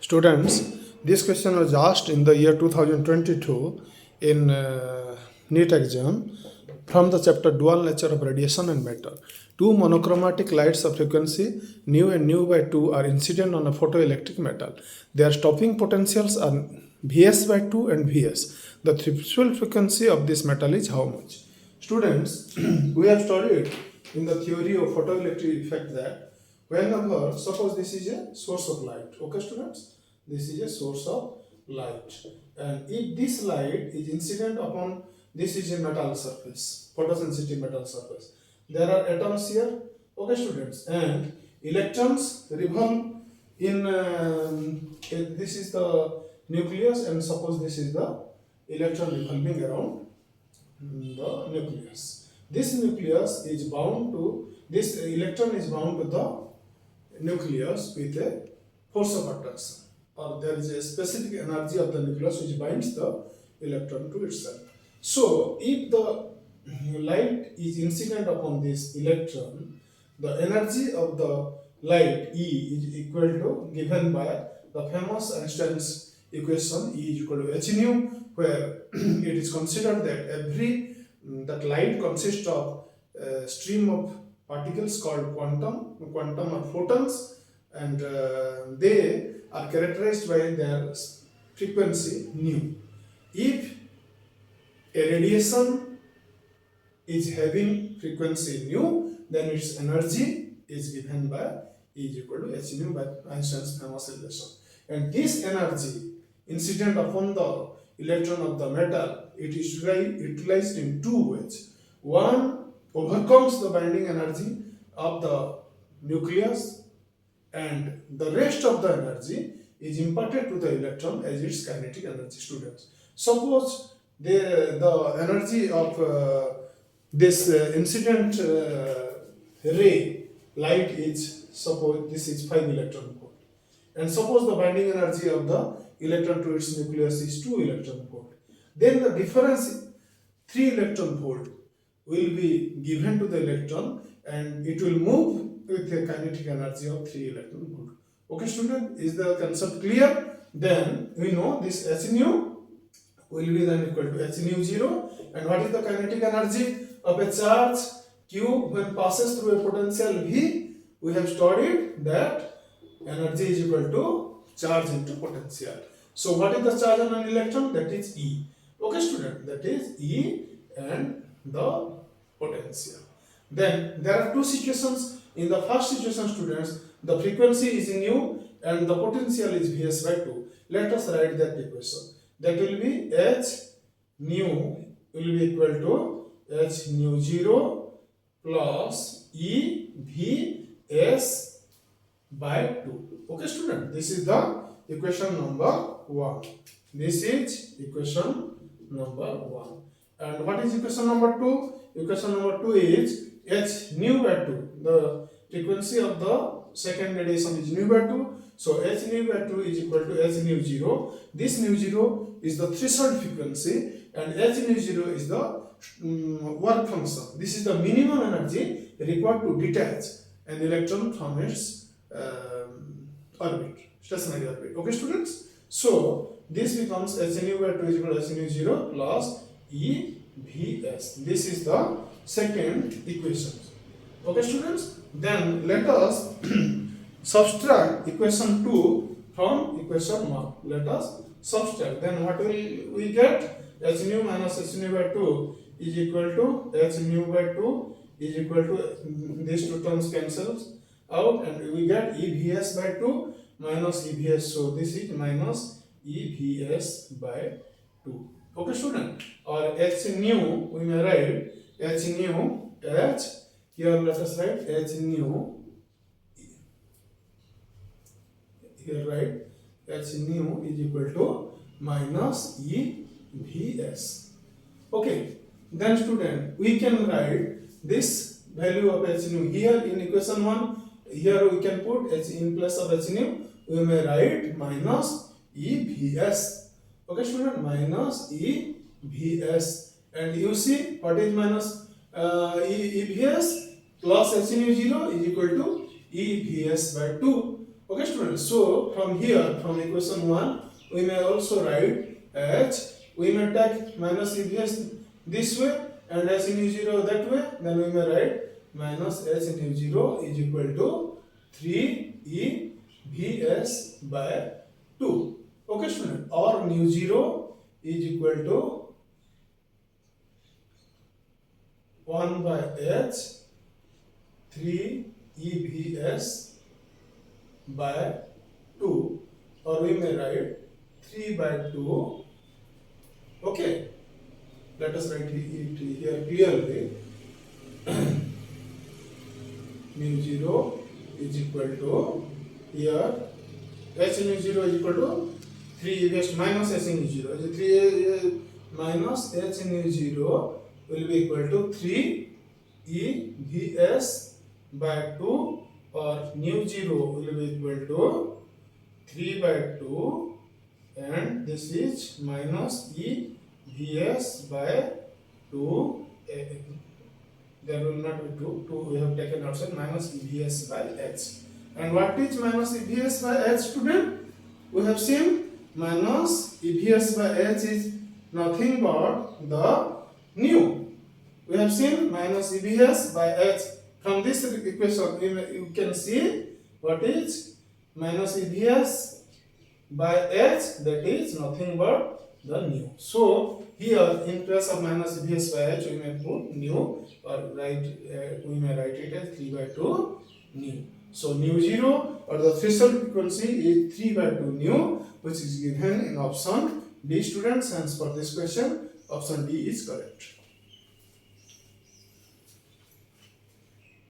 Students, this question was asked in the year 2022 in NEET exam from the chapter Dual Nature of Radiation and Matter. Two monochromatic lights of frequency nu and nu by 2 are incident on a photoelectric metal. Their stopping potentials are Vs by 2 and Vs. The threshold frequency of this metal is how much? Students, we have studied in the theory of photoelectric effect that whenever, suppose this is a source of light, okay students, this is a source of light, and if this light is incident upon, this is a metal surface, photosensitive metal surface, there are atoms here, okay students, and electrons revolve in this is the nucleus, and suppose this is the electron revolving around the nucleus. This nucleus is bound to, this electron is bound to the nucleus with a force of attraction, or there is a specific energy of the nucleus which binds the electron to itself. So if the light is incident upon this electron, the energy of the light E is equal to, given by the famous Einstein's equation, E is equal to h nu, where it is considered that every that light consists of a stream of particles called quantum or photons, and they are characterized by their frequency nu. If a radiation is having frequency nu, then its energy is given by E is equal to h nu by Einstein's famous relation. And this energy incident upon the electron of the metal, it is utilized in two ways. One overcomes the binding energy of the nucleus, and the rest of the energy is imparted to the electron as its kinetic energy. Students, suppose the energy of this incident ray light is, suppose this is 5 electron volt, and suppose the binding energy of the electron to its nucleus is 2 electron volt, then the difference 3 electron volt will be given to the electron, and it will move with a kinetic energy of 3 electron volt. Okay student, is the concept clear? Then we know this h nu will be then equal to h nu 0, and what is the kinetic energy of a charge q when passes through a potential v? We have studied that energy is equal to charge into potential. So what is the charge on an electron? That is E. Okay student, that is E and the potential. Then there are two situations. In the first situation, students, the frequency is nu and the potential is Vs by 2. Let us write that equation. That will be h nu will be equal to h nu 0 plus E Vs by 2. Okay student, this is the equation number 1. This is equation number 1. And what is equation number 2? Equation number 2 is h nu by 2. The frequency of the second radiation is nu by 2. So h nu by 2 is equal to h nu 0. This nu 0 is the threshold frequency, and h nu 0 is the work function. This is the minimum energy required to detach an electron from its orbit, stationary orbit. Okay students, so this becomes h nu by 2 is equal to h nu 0 plus E Vs. This is the second equation. Okay students, then let us subtract equation 2 from equation 1. Let us subtract, then what will we get? H nu minus h nu by 2 is equal to h nu by 2 is equal to, these two terms cancels out, and we get EVS by 2 minus EVS. So this is minus EVS by 2. Okay student, or h nu we may write h nu, h here let us write h nu, here write h nu is equal to minus EVS. Okay, then student, we can write this value of h nu here in equation 1. Here we can put h in place of h nu, we may write minus EVS. Okay student, minus EVS, and you see what is minus EVS plus h nu 0 is equal to EVS by 2. Okay, students. So from here, from equation 1, we may also write as, we may take minus EBS this way and h in u0 that way. Then we may write minus h in u0 is equal to 3 EBS by 2. Okay, student. Or nu 0 is equal to 1 by h 3 EBS by 2, or we may write 3 by 2. Okay, let us write it here clearly. mu 0 is equal to, here h in u0 is equal to 3 EBS minus h in u0. So 3 minus h in u0 will be equal to 3 EBS by 2, or nu 0 will be equal to 3 by 2, and this is minus EBS by 2. There will not be 2 we have taken outside, minus EBS by h. And what is minus EBS by h, student? We have seen minus EBS by h is nothing but the nu. We have seen minus EBS by h. From this equation, you can see what is minus EBS by h, that is nothing but the nu. So here, in place of minus EBS by h, we may put nu, or we may write it as 3 by 2 nu. So nu 0, or the threshold frequency, is 3 by 2 nu, which is given in option D, students. Hence for this question, option D is correct.